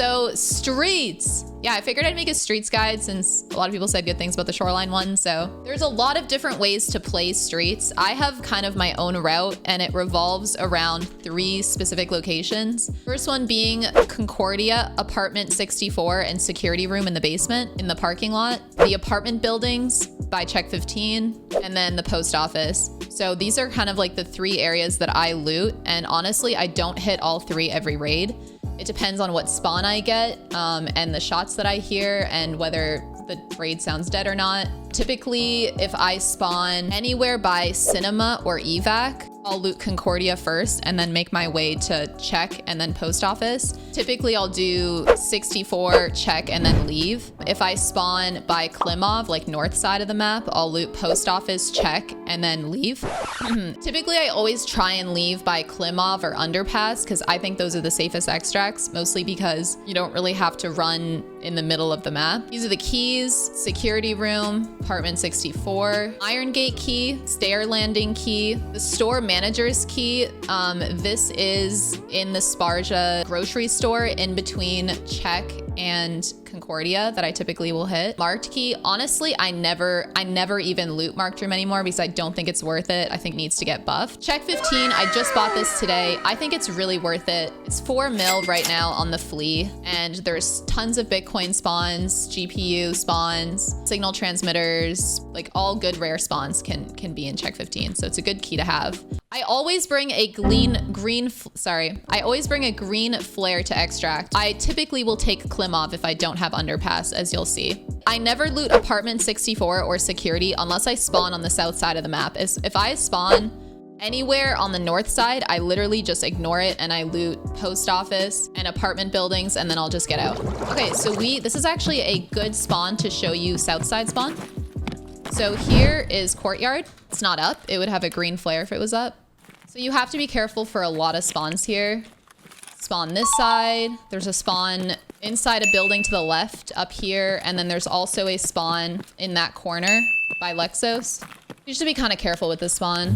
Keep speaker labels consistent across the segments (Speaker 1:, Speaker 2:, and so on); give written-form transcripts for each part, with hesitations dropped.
Speaker 1: So streets. Yeah, I figured I'd make a streets guide since a lot of people said good things about the shoreline one. So there's a lot of different ways to play streets. I have kind of my own route and it revolves around 3 specific locations. First one being Concordia, apartment 64 and security room in the basement in the parking lot, the apartment buildings by check 15, and then the post office. So these are kind of like the 3 areas that I loot. And honestly, I don't hit all 3 every raid. It depends on what spawn I get and the shots that I hear and whether the raid sounds dead or not. Typically, if I spawn anywhere by cinema or evac, I'll loot Concordia first and then make my way to check and then post office. Typically, I'll do 64, check, and then leave. If I spawn by Klimov, like north side of the map, I'll loot post office, check, and then leave. Typically, I always try and leave by Klimov or underpass because I think those are the safest extracts, mostly because you don't really have to run in the middle of the map. These are the keys: security room, apartment 64, iron gate key, stair landing key, the store manager's key. This is in the Sparja grocery store in between check and Concordia that I typically will hit. Marked key, honestly, I never even loot marked room anymore because I don't think it's worth it. I think it needs to get buffed. Check 15, I just bought this today. I think it's really worth it. It's 4 mil right now on the flea, and there's tons of Bitcoin spawns, GPU spawns, signal transmitters, like all good rare spawns can be in check 15. So it's a good key to have. I always bring a green flare to extract. I typically will take Klimov if I don't have underpass, as you'll see. I never loot apartment 64 or security unless I spawn on the south side of the map. If I spawn anywhere on the north side, I literally just ignore it and I loot post office and apartment buildings and then I'll just get out. Okay, so this is actually a good spawn to show you south side spawn. So here is courtyard. It's not up. It would have a green flare if it was up. So you have to be careful for a lot of spawns here. Spawn this side. There's a spawn inside a building to the left up here. And then there's also a spawn in that corner by Lexos. You should be kind of careful with this spawn.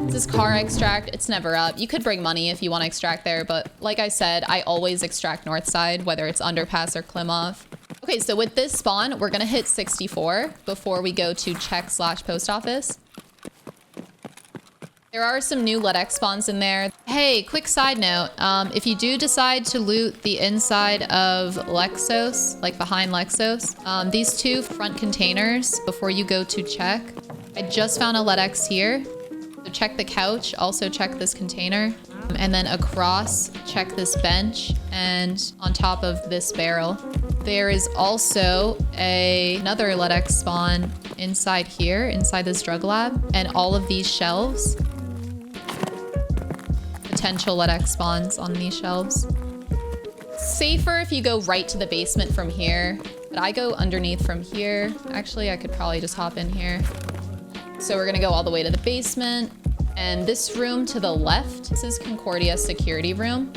Speaker 1: This is car extract. It's never up. You could bring money if you want to extract there. But like I said, I always extract north side, whether it's underpass or Klimov. Okay, so with this spawn, we're going to hit 64 before we go to check/post office. There are some new LAKEY spawns in there. Hey, quick side note. If you do decide to loot the inside of Lexos, like behind Lexos, these 2 front containers before you go to check, I just found a LAKEY here. So check the couch, also check this container. And then across, check this bench, and on top of this barrel. There is also another LAKEY spawn inside here, inside this drug lab, and all of these shelves. Potential LAKEY spawns on these shelves. Safer if you go right to the basement from here, but I go underneath from here. Actually, I could probably just hop in here. So we're gonna go all the way to the basement. And this room to the left, this is Concordia security room.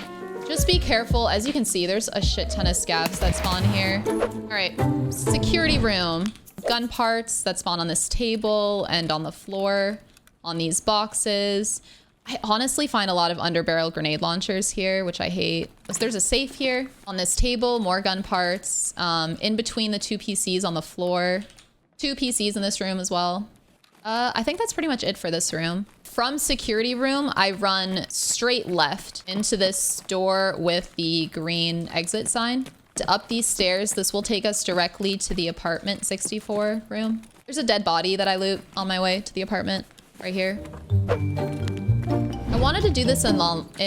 Speaker 1: Just be careful. As you can see, there's a shit ton of scavs that spawn here. All right, security room. Gun parts that spawn on this table and on the floor, on these boxes. I honestly find a lot of underbarrel grenade launchers here, which I hate. There's a safe here. On this table, more gun parts. In between the 2 PCs on the floor. 2 PCs in this room as well. I think that's pretty much it for this room. From security room, I run straight left into this door with the green exit sign. Up these stairs, this will take us directly to the apartment 64 room. There's a dead body that I loot on my way to the apartment right here. I wanted to do this in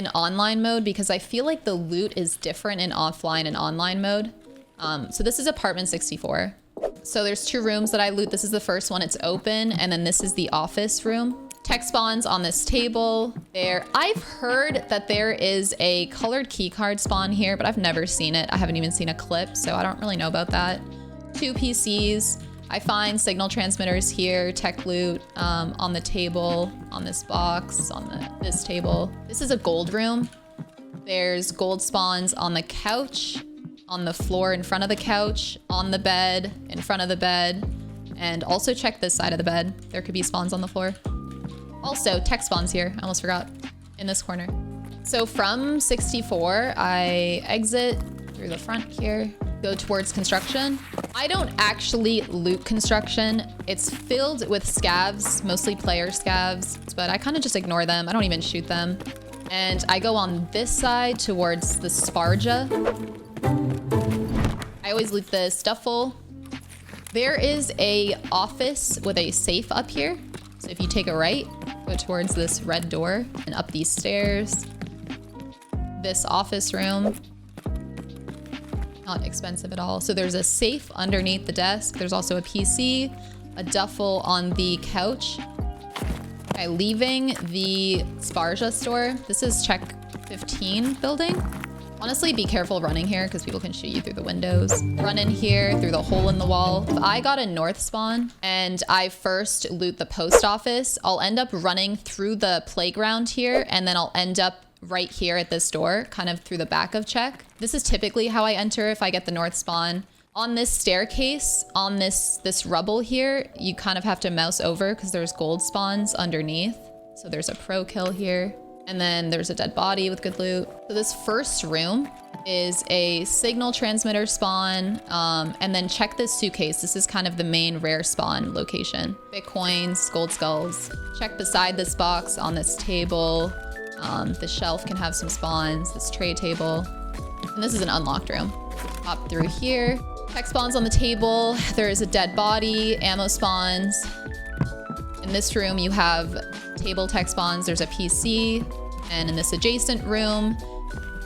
Speaker 1: online mode because I feel like the loot is different in offline and online mode. So this is apartment 64. So there's 2 rooms that I loot. This is the first one, it's open. And then this is the office room. Tech spawns on this table there. I've heard that there is a colored key card spawn here, but I've never seen it. I haven't even seen a clip, so I don't really know about that. 2 PCs. I find signal transmitters here, tech loot on the table, on this box, on this table. This is a gold room. There's gold spawns on the couch, on the floor in front of the couch, on the bed, in front of the bed, and also check this side of the bed. There could be spawns on the floor. Also, tech spawns here. I almost forgot. In this corner. So from 64, I exit through the front here, go towards construction. I don't actually loot construction. It's filled with scavs, mostly player scavs, but I kind of just ignore them. I don't even shoot them. And I go on this side towards the Sparja. I always loot the stuff full. There is a office with a safe up here. So if you take a right, go towards this red door and up these stairs. This office room. Not expensive at all. So there's a safe underneath the desk. There's also a PC, a duffel on the couch. Okay, leaving the Sparja store. This is check 15 building. Honestly, be careful running here because people can shoot you through the windows. Run in here through the hole in the wall. If I got a north spawn and I first loot the post office, I'll end up running through the playground here and then I'll end up right here at this door, kind of through the back of check. This is typically how I enter if I get the north spawn. On this staircase, on this rubble here, you kind of have to mouse over because there's gold spawns underneath. So there's a pro kill here. And then there's a dead body with good loot. So this first room is a signal transmitter spawn. And then check this suitcase. This is kind of the main rare spawn location. Bitcoins, gold skulls. Check beside this box on this table. The shelf can have some spawns, this tray table. And this is an unlocked room. Hop through here. Tech spawns on the table. There is a dead body, ammo spawns. In this room, you have table tech spawns. There's a PC. And in this adjacent room,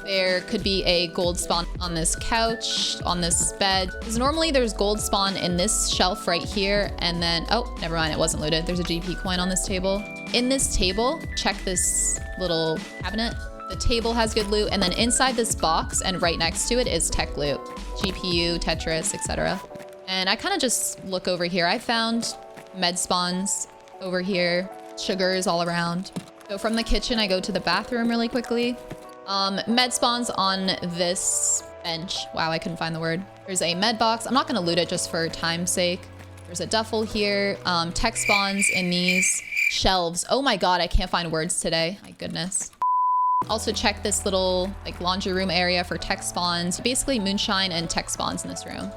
Speaker 1: there could be a gold spawn on this couch, on this bed. Because normally there's gold spawn in this shelf right here. And then, oh, never mind, it wasn't looted. There's a GP coin on this table. In this table, check this little cabinet. The table has good loot. And then inside this box and right next to it is tech loot. GPU, Tetris, etc. And I kind of just look over here. I found med spawns over here, sugars all around. So from the kitchen, I go to the bathroom really quickly. Med spawns on this bench. Wow, I couldn't find the word. There's a med box. I'm not gonna loot it just for time's sake. There's a duffel here. Tech spawns in these shelves. Oh my God, I can't find words today. My goodness. Also check this little like laundry room area for tech spawns. Basically moonshine and tech spawns in this room.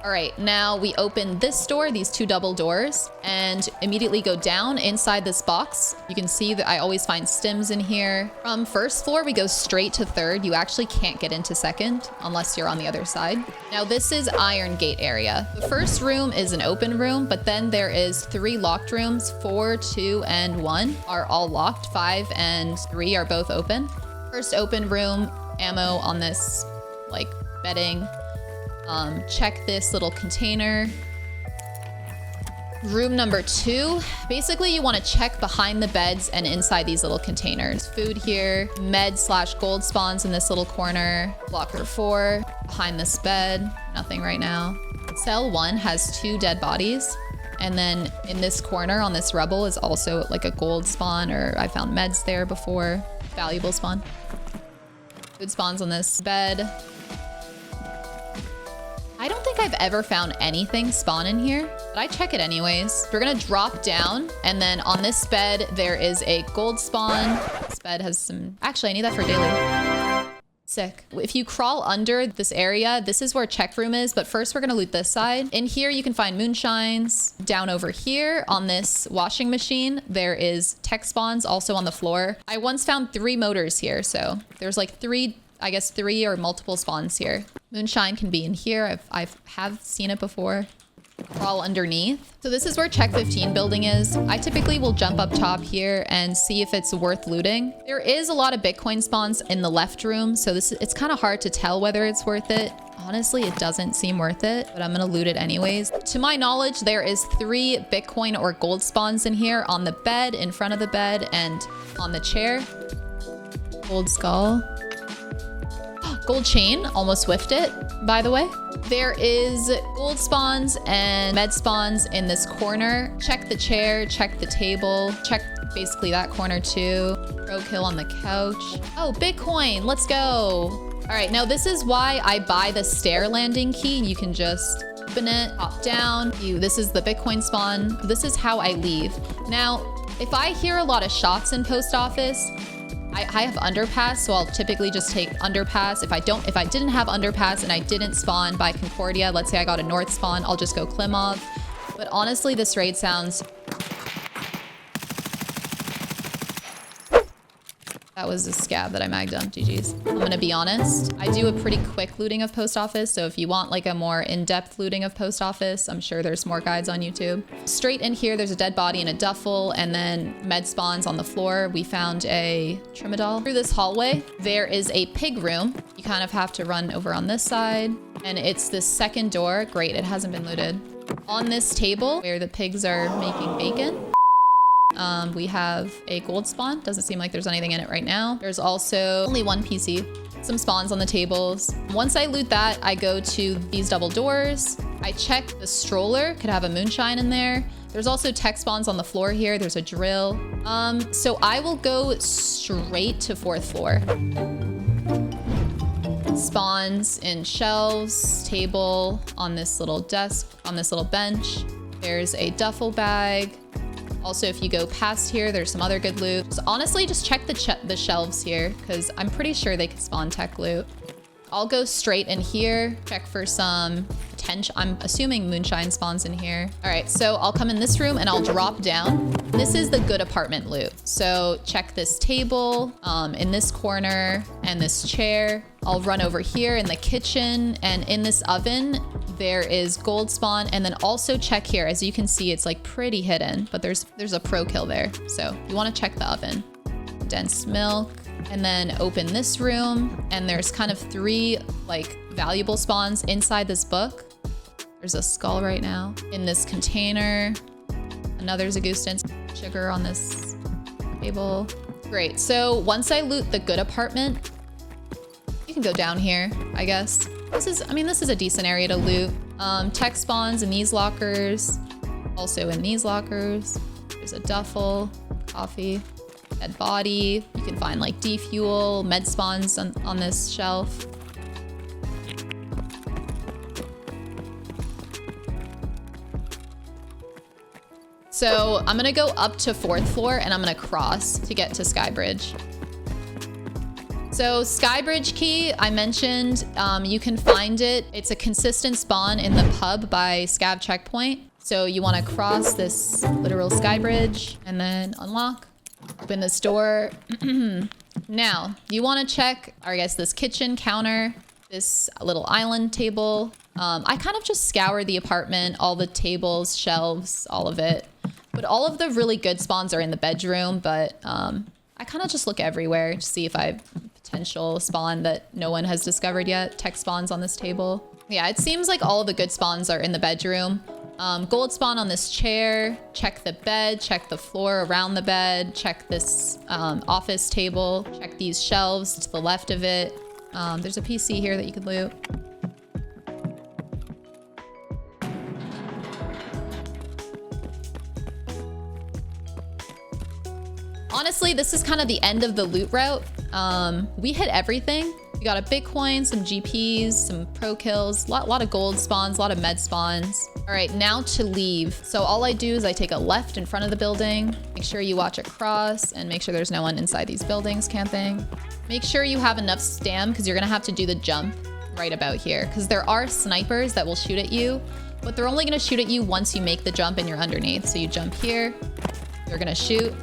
Speaker 1: All right, now we open this door, these two double doors, and immediately go down inside this box. You can see that I always find stims in here. From first floor, we go straight to third. You actually can't get into second unless you're on the other side. Now this is Iron Gate area. The first room is an open room, but then there is 3 locked rooms. 4, 2, and 1 are all locked. 5 and 3 are both open. First open room, ammo on this like bedding. Check this little container. Room number 2. Basically, you want to check behind the beds and inside these little containers. Food here, med/gold spawns in this little corner. Locker 4, behind this bed, nothing right now. Cell 1 has 2 dead bodies. And then in this corner on this rubble is also like a gold spawn, or I found meds there before. Valuable spawn. Food spawns on this bed. I don't think I've ever found anything spawn in here, but I check it anyways. We're gonna drop down, and then on this bed, there is a gold spawn. This bed has some, actually I need that for daily. Sick. If you crawl under this area, this is where check room is, but first we're gonna loot this side. In here, you can find moonshines. Down over here on this washing machine, there is tech spawns also on the floor. I once found 3 motors here, so there's like 3 or multiple spawns here. Moonshine can be in here. I have seen it before. Crawl underneath. So this is where check 15 building is. I typically will jump up top here and see if it's worth looting. There is a lot of Bitcoin spawns in the left room, so it's kind of hard to tell whether it's worth it. Honestly, it doesn't seem worth it, but I'm gonna loot it anyways. To my knowledge, there is 3 Bitcoin or gold spawns in here on the bed, in front of the bed, and on the chair. Gold skull. Gold chain, almost whiffed it, by the way. There is gold spawns and med spawns in this corner. Check the chair, check the table, check basically that corner too. Pro kill on the couch. Oh, Bitcoin, let's go. All right, now this is why I buy the stair landing key. You can just open it, hop down. This is the Bitcoin spawn. This is how I leave. Now, if I hear a lot of shots in post office, I have underpass, so I'll typically just take underpass. If I didn't have underpass and I didn't spawn by Concordia, let's say I got a north spawn, I'll just go Klimov. But honestly, this raid sounds... That was a scab that I magged on. GG's. I'm gonna be honest. I do a pretty quick looting of post office. So if you want like a more in-depth looting of post office, I'm sure there's more guides on YouTube. Straight in here, there's a dead body in a duffel and then med spawns on the floor. We found a Trimadol. Through this hallway, there is a pig room. You kind of have to run over on this side and it's the second door. Great, it hasn't been looted. On this table where the pigs are making bacon, we have a gold spawn. Doesn't seem like there's anything in it right now. There's also only one PC, some spawns on the tables. Once I loot that, I go to these double doors. I check the stroller, could have a moonshine in there. There's also tech spawns on the floor here. There's a drill. So I will go straight to 4th floor. Spawns in shelves, table, on this little desk, on this little bench. There's a duffel bag. Also, if you go past here, there's some other good loot. So honestly, just check the shelves here because I'm pretty sure they could spawn tech loot. I'll go straight in here, check for some potential. I'm assuming moonshine spawns in here. All right, so I'll come in this room and I'll drop down. This is the good apartment loot. So check this table in this corner and this chair. I'll run over here in the kitchen and in this oven, there is gold spawn. And then also check here. As you can see, it's like pretty hidden, but there's a pro kill there. So you want to check the oven. Dense milk. And then open this room. And there's kind of 3 like valuable spawns inside this book. There's a skull right now. In this container. Another Zagustan sugar on this table. Great. So once I loot the good apartment, you can go down here, I guess. This is a decent area to loot. Tech spawns in these lockers. Also in these lockers. There's a duffel, coffee, dead body. You can find like defuel, med spawns on this shelf. So I'm gonna go up to 4th floor and I'm gonna cross to get to Skybridge. So Skybridge key, I mentioned, you can find it. It's a consistent spawn in the pub by Scav checkpoint. So you wanna cross this literal Skybridge and then unlock. Open this door. Now, you wanna check, I guess, this kitchen counter, this little island table. I kind of just scour the apartment, all the tables, shelves, all of it. But all of the really good spawns are in the bedroom, but I kind of just look everywhere to see if I have potential spawn that no one has discovered yet. Tech spawns on this table. Yeah, it seems like all of the good spawns are in the bedroom. Gold spawn on this chair. Check the bed, check the floor around the bed, check this office table, check these shelves to the left of it. There's a PC here that you could loot. Honestly, this is kind of the end of the loot route. We hit everything. We got a Bitcoin, some GPs, some pro kills, a lot of gold spawns, a lot of med spawns. All right, now to leave. So all I do is I take a left in front of the building. Make sure you watch across and make sure there's no one inside these buildings camping. Make sure you have enough stam because you're gonna have to do the jump right about here because there are snipers that will shoot at you, but they're only gonna shoot at you once you make the jump and you're underneath. So you jump here, they're gonna shoot.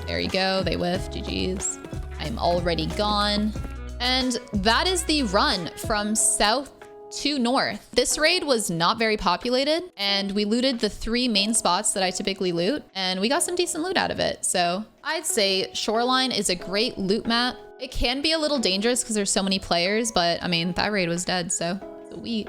Speaker 1: There you go, they whiffed, GG's. I'm already gone. And that is the run from south to north. This raid was not very populated and we looted the 3 main spots that I typically loot and we got some decent loot out of it. So I'd say Shoreline is a great loot map. It can be a little dangerous because there's so many players, but I mean, that raid was dead, so sweet.